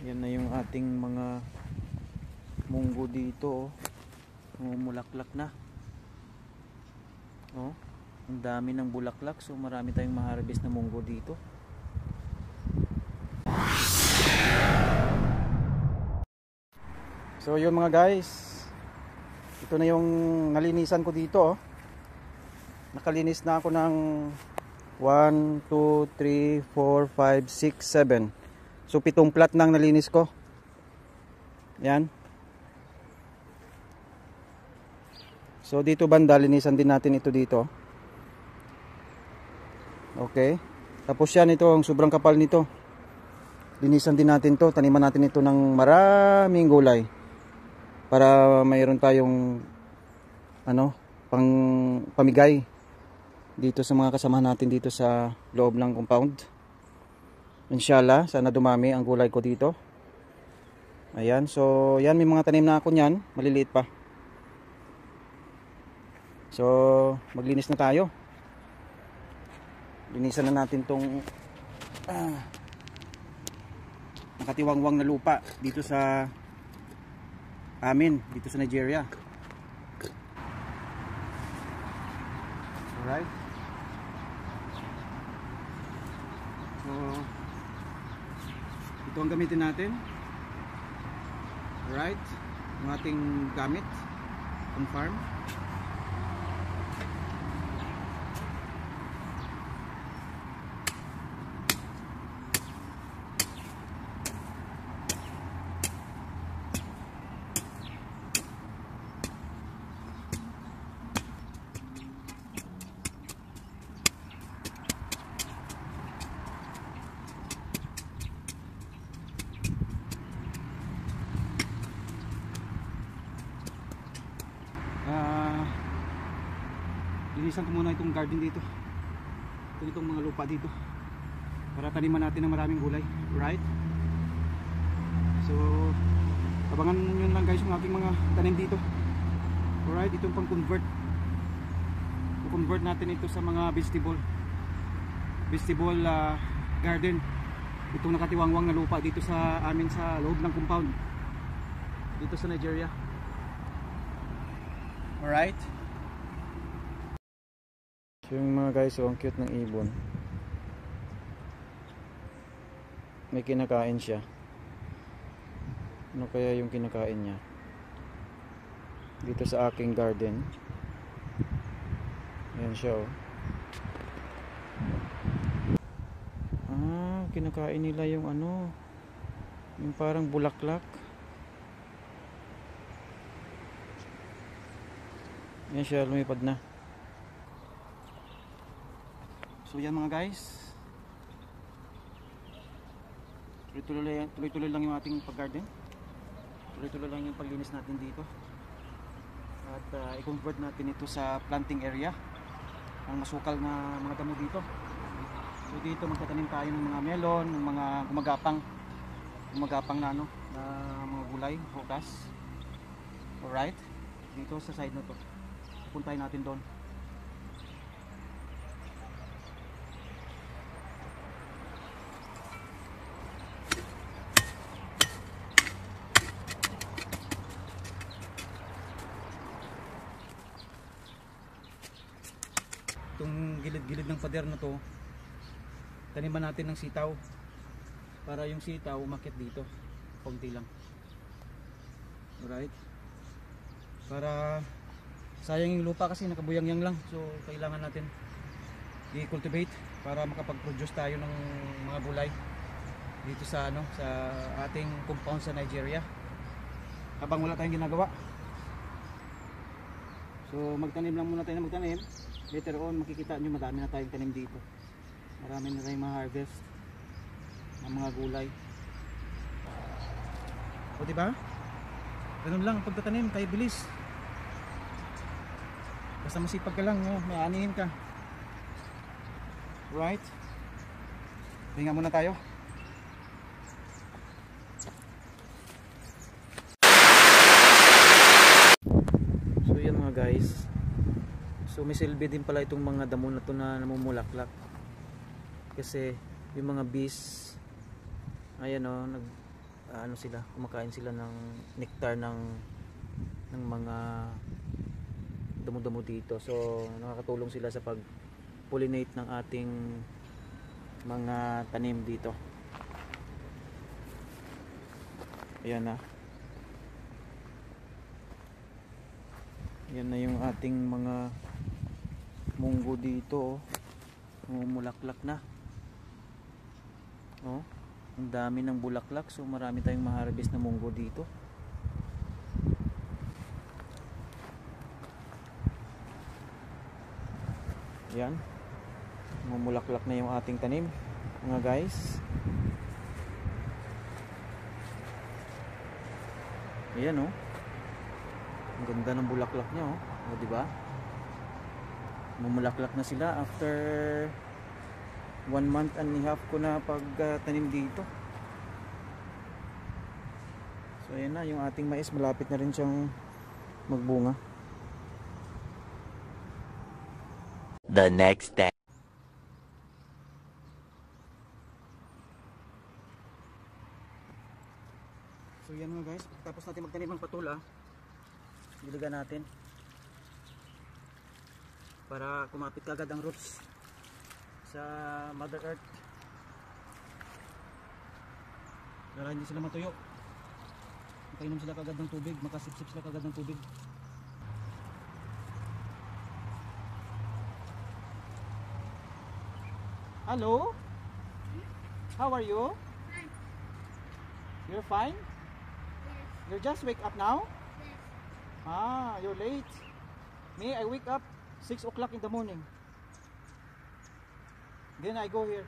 Yan na yung ating mga munggo dito, oh. Mumulaklak na. Oh, ang dami ng bulaklak, so marami tayong ma-harvest na munggo dito. So yun mga guys, ito na yung nalinisan ko dito, oh. Nakalinis na ako ng 1, 2, 3, 4, 5, 6, 7. So 7 plat nang nalinis ko. Yan. So dito banda, linisan din natin ito dito. Okay. Tapos yan, ito ang sobrang kapal nito. Linisan din natin to. Taniman natin ito ng maraming gulay. Para mayroon tayong pamigay dito sa mga kasamahan natin dito sa loob ng compound. Inshallah, sana dumami ang gulay ko dito. Ayan, so yan, may mga tanim na ako niyan, maliliit pa. So maglinis na tayo. Linisan na natin tong nakatiwangwang na lupa dito sa amin, dito sa Nigeria. Alright. So ito ang gamitin natin. Alright, ang ating gamit on farm. Linisan ko muna itong garden dito, itong mga lupa dito, para taniman natin ng maraming gulay. Right? So abangan nyo lang guys yung aking mga tanim dito. Alright, itong pang convert, natin ito sa mga vegetable garden. Itong nakatiwangwang na lupa dito sa amin sa loob ng compound dito sa Nigeria. Alright. So yung mga guys, so ang cute ng ibon. May kinakain siya. Ano kaya yung kinakain niya? Dito sa aking garden. Ayan siya, oh. Kinakain nila yung yung parang bulaklak. Ayan siya, lumipad na. So yan mga guys, tuloy-tuloy lang yung ating pag-garden. Tuloy-tuloy lang yung paglinis natin dito. At i-convert natin ito sa planting area. Ang masukal na mga damo dito. So dito magtatanim tayo ng mga melon, ng mga gumagapang na na mga gulay, prutas. Alright, dito sa side na to. Puntahin natin doon. Itong gilid-gilid ng pader na to, taniman natin ng sitaw para yung sitaw umakyat dito konti lang. Alright, para sayang yung lupa kasi nakabuyang-yang lang, so kailangan natin i-cultivate para makapag-produce tayo ng mga gulay dito sa sa ating compound sa Nigeria habang wala tayong ginagawa. So magtanim lang muna tayo na magtanim. Later on makikita nyo madami na tayong tanim dito. Marami na tayong ma-harvest ng mga gulay. O diba? Ganun lang pagtatanim, tayo bilis. Basta masipag ka lang, may anihin ka. Right? Hinga muna tayo. So yan mga guys. So may silbi din pala itong mga damo na to na namumulaklak. Kasi yung mga bees, ayan ano sila, kumakain sila ng nectar ng mga damo-damo dito. So nakakatulong sila sa pag pollinate ng ating mga tanim dito. Ayan na. Yan na yung ating mga munggo dito, oh. Mumulaklak na. Oh, ang dami ng bulaklak, so marami tayong ma-harvest na munggo dito. Yan. Mumulaklak na yung ating tanim, mga guys. Ayan, oh. Ang ganda ng bulaklak niya, oh. O, diba? Mumulaklak na sila after 1 month and a half ko na pagtanim dito. So ayan na, yung ating mais malapit na rin siyang magbunga. The next day. So yan mga guys, tapos natin magtanim ng patula, diligan natin para kumapit kagad ang roots sa Mother Earth, para hindi sila matuyo, makainom sila kagad ng tubig, makasipsip sila kagad ng tubig. Hello? How are you? Fine. You're fine? Yes. You just wake up now? Yes. Ah, you're late. Me, I wake up 6 o'clock in the morning. Then I go here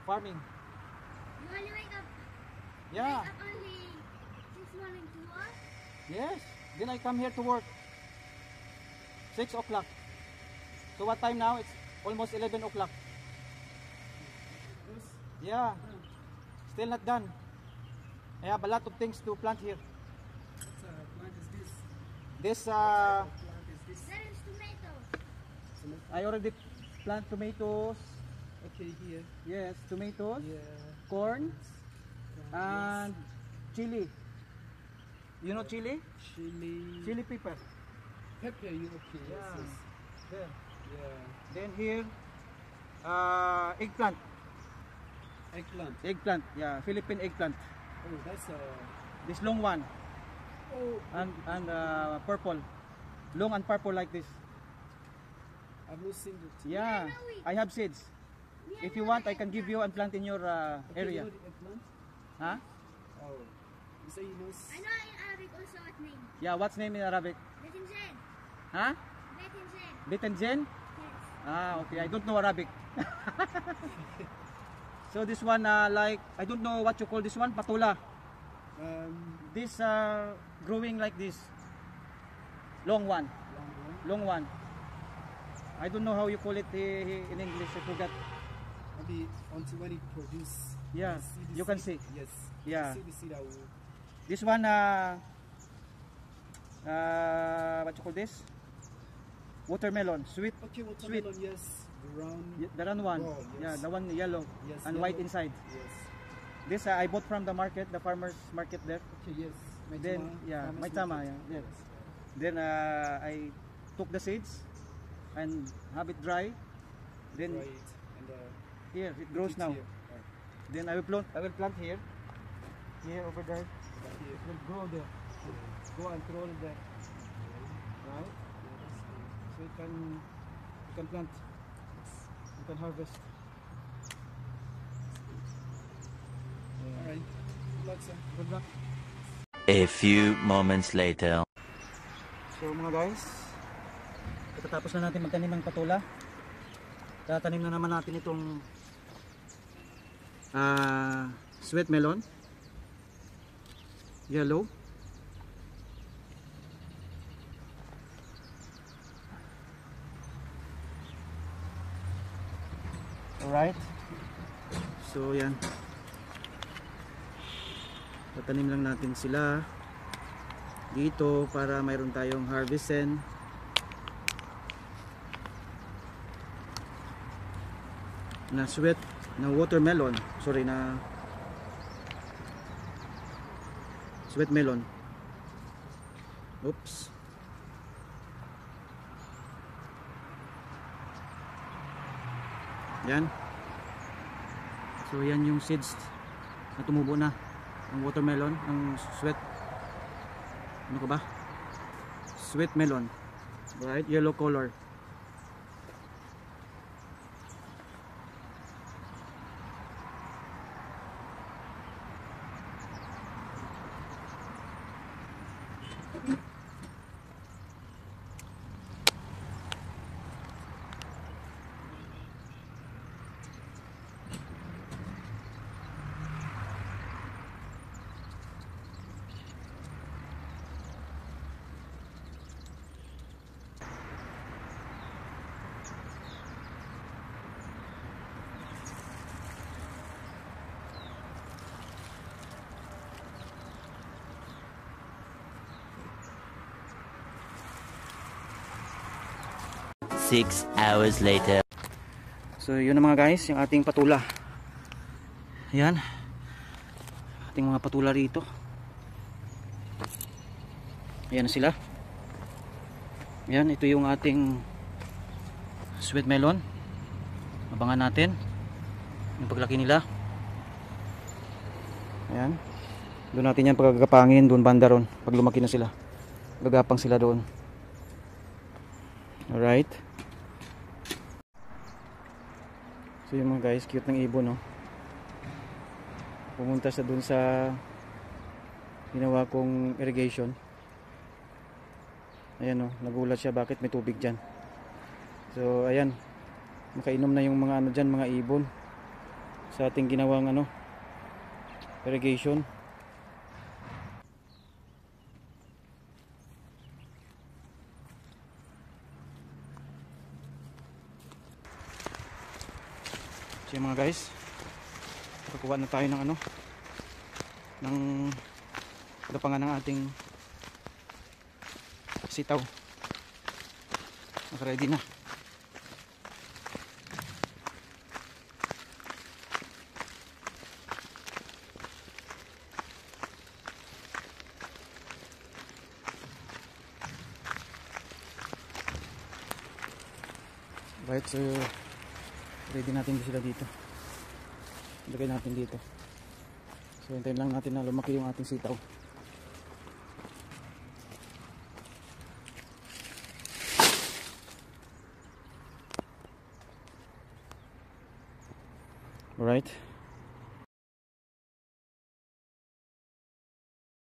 farming. You only wake up. Yeah. Wake up only 6 morning to work. Yes. Then I come here to work 6 o'clock. So what time now? It's almost 11 o'clock. Yeah. Still not done. I have a lot of things to plant here. What plant is this? This What plant is this? There is tomatoes. I already plant tomatoes. Okay, here. Yes, tomatoes, Yeah. corn, and chili. You know chili? Chili. Chili pepper. Pepper, you okay? Yeah. Yes, yes. There. Yeah. Then here, eggplant. Eggplant. Eggplant, yeah, Philippine eggplant. Oh, that's This long one oh, and purple, long and purple like this. I've not seen it. Yeah, I have seeds. If you want, I can give you and plant in your Okay, area. You know the eggplant? Huh? Oh. You say you know. I know in Arabic also what name. Yeah, what's name in Arabic? Betinzen. Huh? Betinzen. Betenjen? Yes. Ah, okay. I don't know Arabic. So this one, like, I don't know what you call this one, patula. This growing like this, long one, long one. I don't know how you call it in English. I forgot. Maybe until when it produce. Yeah, the you can seed. see. Yes. Yeah. You see the seed. I will. This one, what you call this? Watermelon, sweet. Okay, watermelon. Yes. The round. The round one. Oh, yes. Yeah, the one yellow Yes, and yellow. white inside. Yes. This I bought from the market, the farmers market there. Okay. Yes. Then Maitama, yeah, farmers Maitama, market. yeah. Yes. Then I took the seeds and have it dry. Then Right. And here it grows it's now. here. Then I will plant here. Here over there. Here. It will grow there. Go and throw it there. Right? So you can plant. You can harvest. All right. Good luck, sir. Good luck. A few moments later. So mga guys, pagkatapos na natin magtanim ng patula, tatanim na naman natin itong sweet melon, yellow. Alright, so yan, tatanim lang natin sila dito para mayroon tayong harvestin na sweet na watermelon, sorry, na sweet melon. Oops. Yan. So yan yung seeds na tumubo na. Ang watermelon, ang sweet, ano ka ba? Sweet melon. Right, yellow color. Six hours later. So yun na mga guys, yung ating patula. Ayan. Ating mga patula rito. Ayan na sila. Ayan, ito yung ating sweet melon. Abangan natin yung paglaki nila. Ayan. Doon natin yan pagkakapangin, doon banda ron. Pag lumaki na sila, gagapang sila doon. Alright. So yung mga guys, cute ng ibon, no? Pumunta sa dun sa ginawa kong irrigation. Ayan, no, nagulat siya bakit may tubig dyan. So ayan, makainom na yung mga ano dyan, mga ibon sa ating ginawang ano, irrigation. So yung mga guys, kukuha na tayo ng ano, ng gapangan ng ating sitaw. Naka-ready na. Right, so ready natin sila dito. Lagay natin dito. So hintayin lang natin na lumaki yung ating sitaw. Alright.